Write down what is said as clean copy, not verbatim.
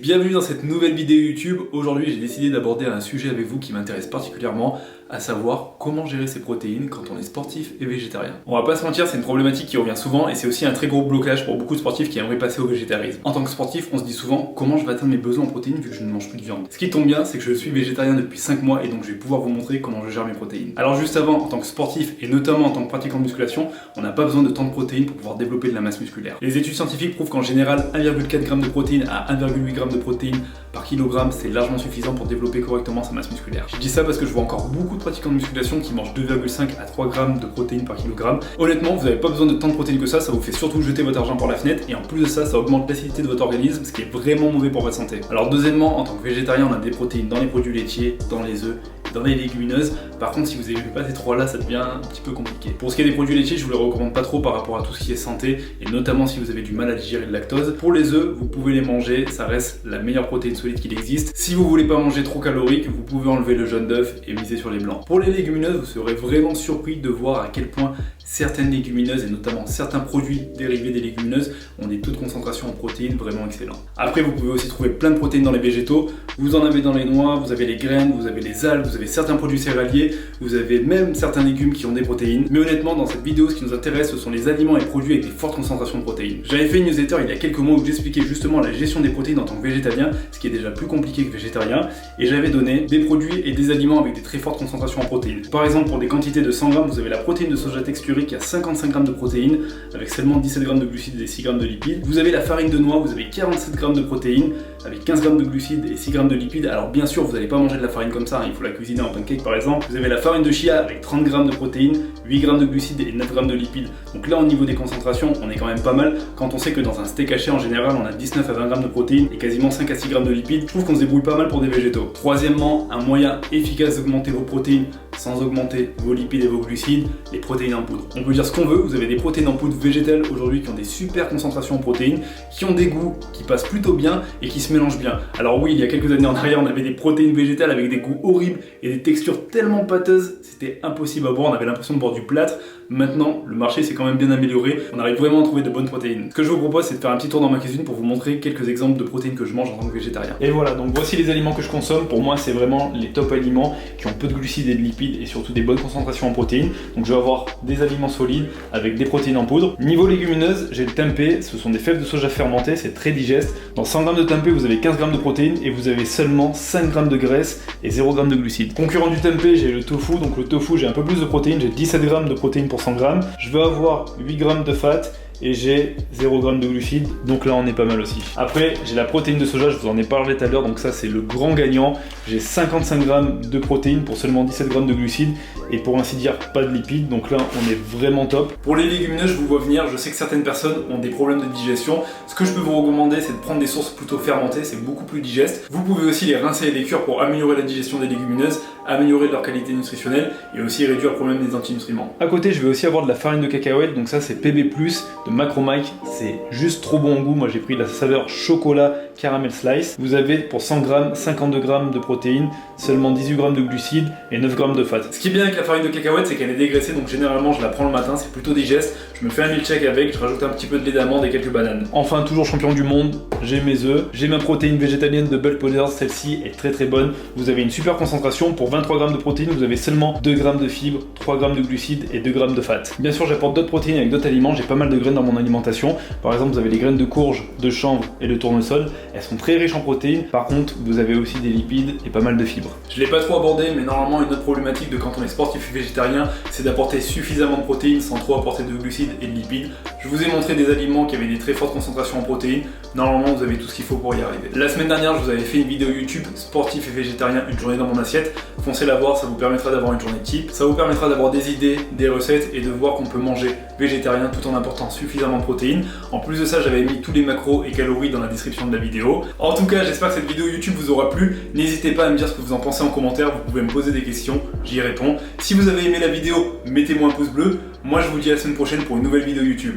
Bienvenue dans cette nouvelle vidéo YouTube. Aujourd'hui j'ai décidé d'aborder un sujet avec vous qui m'intéresse particulièrement, à savoir comment gérer ses protéines quand on est sportif et végétarien. On va pas se mentir, c'est une problématique qui revient souvent et c'est aussi un très gros blocage pour beaucoup de sportifs qui aimeraient passer au végétarisme. En tant que sportif, on se dit souvent comment je vais atteindre mes besoins en protéines vu que je ne mange plus de viande. Ce qui tombe bien, c'est que je suis végétarien depuis 5 mois et donc je vais pouvoir vous montrer comment je gère mes protéines. Alors juste avant, en tant que sportif et notamment en tant que pratiquant de musculation, on n'a pas besoin de tant de protéines pour pouvoir développer de la masse musculaire. Les études scientifiques prouvent qu'en général 1,4 g de protéines à 1,8 g de protéines par kilogramme, c'est largement suffisant pour développer correctement sa masse musculaire. Je dis ça parce que je vois encore beaucoup de pratiquants de musculation qui mangent 2,5 à 3 g de protéines par kilogramme. Honnêtement, vous n'avez pas besoin de tant de protéines que ça vous fait surtout jeter votre argent par la fenêtre et en plus de ça, ça augmente l'acidité de votre organisme, ce qui est vraiment mauvais pour votre santé. Alors deuxièmement, en tant que végétarien, on a des protéines dans les produits laitiers, dans les œufs, dans les légumineuses. Par contre, si vous n'avez pas ces trois là, ça devient un petit peu compliqué. Pour ce qui est des produits laitiers, je vous les recommande pas trop par rapport à tout ce qui est santé et notamment si vous avez du mal à digérer le lactose. Pour les œufs, vous pouvez les manger, ça reste la meilleure protéine solide qu'il existe. Si vous voulez pas manger trop calorique, vous pouvez enlever le jaune d'œuf et miser sur les blancs. Pour les légumineuses, vous serez vraiment surpris de voir à quel point certaines légumineuses et notamment certains produits dérivés des légumineuses ont des taux de concentration en protéines vraiment excellents. Après, vous pouvez aussi trouver plein de protéines dans les végétaux. Vous en avez dans les noix, vous avez les graines, vous avez les algues, vous avez certains produits céréaliers, vous avez même certains légumes qui ont des protéines. Mais honnêtement, dans cette vidéo, ce qui nous intéresse, ce sont les aliments et produits avec des fortes concentrations de protéines. J'avais fait une newsletter il y a quelques mois où j'expliquais justement la gestion des protéines en tant que végétalien, ce qui est déjà plus compliqué que végétarien, et j'avais donné des produits et des aliments avec des très fortes concentrations en protéines. Par exemple, pour des quantités de 100 g, vous avez la protéine de soja texturée qui a 55 g de protéines, avec seulement 17 g de glucides et 6 g de lipides. Vous avez la farine de noix, vous avez 47 g de protéines, avec 15 g de glucides et 6 g de lipides. Alors bien sûr, vous n'allez pas manger de la farine comme ça, il faut la cuisiner en pancake par exemple. Vous avez la farine de chia avec 30 g de protéines, 8 g de glucides et 9 g de lipides. Donc là, au niveau des concentrations, on est quand même pas mal quand on sait que dans un steak haché en général, on a 19 à 20 g de protéines et quasiment 5 à 6 g de lipides. Je trouve qu'on se débrouille pas mal pour des végétaux. Troisièmement, un moyen efficace d'augmenter vos protéines sans augmenter vos lipides et vos glucides, les protéines en poudre. On peut dire ce qu'on veut, vous avez des protéines en poudre végétales aujourd'hui qui ont des super concentrations en protéines, qui ont des goûts qui passent plutôt bien et qui se mélangent bien. Alors oui, il y a quelques années en arrière, on avait des protéines végétales avec des goûts horribles et des textures tellement pâteuses, c'était impossible à boire, on avait l'impression de boire du plâtre. Maintenant, le marché s'est quand même bien amélioré, on arrive vraiment à trouver de bonnes protéines. Ce que je vous propose, c'est de faire un petit tour dans ma cuisine pour vous montrer quelques exemples de protéines que je mange en tant que végétarien. Et voilà, donc voici les aliments que je consomme. Pour moi, c'est vraiment les top aliments qui ont peu de glucides et de lipides et surtout des bonnes concentrations en protéines. Donc je vais avoir des aliments solides avec des protéines en poudre. Niveau légumineuses, j'ai le tempeh, ce sont des fèves de soja fermentées, c'est très digeste. Dans 100 g de tempeh, vous avez 15 g de protéines et vous avez seulement 5 g de graisse et 0 g de glucides. Concurrent du tempeh, j'ai le tofu. Donc le tofu, j'ai un peu plus de protéines, j'ai 17 g de protéines pour 100 g. Je vais avoir 8 g de fat et j'ai 0 g de glucides, donc là on est pas mal aussi. Après, j'ai la protéine de soja, je vous en ai parlé tout à l'heure, donc ça c'est le grand gagnant. J'ai 55 g de protéines pour seulement 17 g de glucides et pour ainsi dire pas de lipides, donc là on est vraiment top. Pour les légumineuses, je vous vois venir, je sais que certaines personnes ont des problèmes de digestion. Ce que je peux vous recommander, c'est de prendre des sources plutôt fermentées, c'est beaucoup plus digeste. Vous pouvez aussi les rincer et les cuire pour améliorer la digestion des légumineuses, améliorer leur qualité nutritionnelle et aussi réduire le problème des antinutriments. À côté, je vais aussi avoir de la farine de cacahuète, donc ça c'est PB+, de Macromike, c'est juste trop bon en goût. Moi j'ai pris la saveur chocolat caramel slice. Vous avez pour 100 g 52 g de protéines, seulement 18 g de glucides et 9 g de fat. Ce qui est bien avec la farine de cacahuète, c'est qu'elle est dégraissée, donc généralement je la prends le matin, c'est plutôt digeste. Je me fais un milkshake avec, je rajoute un petit peu de lait d'amande et quelques bananes. Enfin, toujours champion du monde, j'ai mes œufs, j'ai ma protéine végétalienne de bulk powder, celle-ci est très très bonne. Vous avez une super concentration, pour 23 g de protéines, vous avez seulement 2 g de fibres, 3 g de glucides et 2 g de fat. Bien sûr, j'apporte d'autres protéines avec d'autres aliments, j'ai pas mal de graines dans mon alimentation. Par exemple, vous avez les graines de courge, de chanvre et de tournesol. Elles sont très riches en protéines. Par contre, vous avez aussi des lipides et pas mal de fibres. Je l'ai pas trop abordé, mais normalement, une autre problématique de quand on est sportif et végétarien, c'est d'apporter suffisamment de protéines sans trop apporter de glucides et de lipides. Je vous ai montré des aliments qui avaient des très fortes concentrations en protéines. Normalement, vous avez tout ce qu'il faut pour y arriver. La semaine dernière, je vous avais fait une vidéo YouTube sportif et végétarien, une journée dans mon assiette. Foncez la voir, ça vous permettra d'avoir une journée type. Ça vous permettra d'avoir des idées, des recettes et de voir qu'on peut manger végétarien tout en apportant suffisamment de protéines. En plus de ça, j'avais mis tous les macros et calories dans la description de la vidéo. En tout cas, j'espère que cette vidéo YouTube vous aura plu. N'hésitez pas à me dire ce que vous en pensez en commentaire. Vous pouvez me poser des questions, j'y réponds. Si vous avez aimé la vidéo, mettez-moi un pouce bleu. Moi, je vous dis à la semaine prochaine pour une nouvelle vidéo YouTube.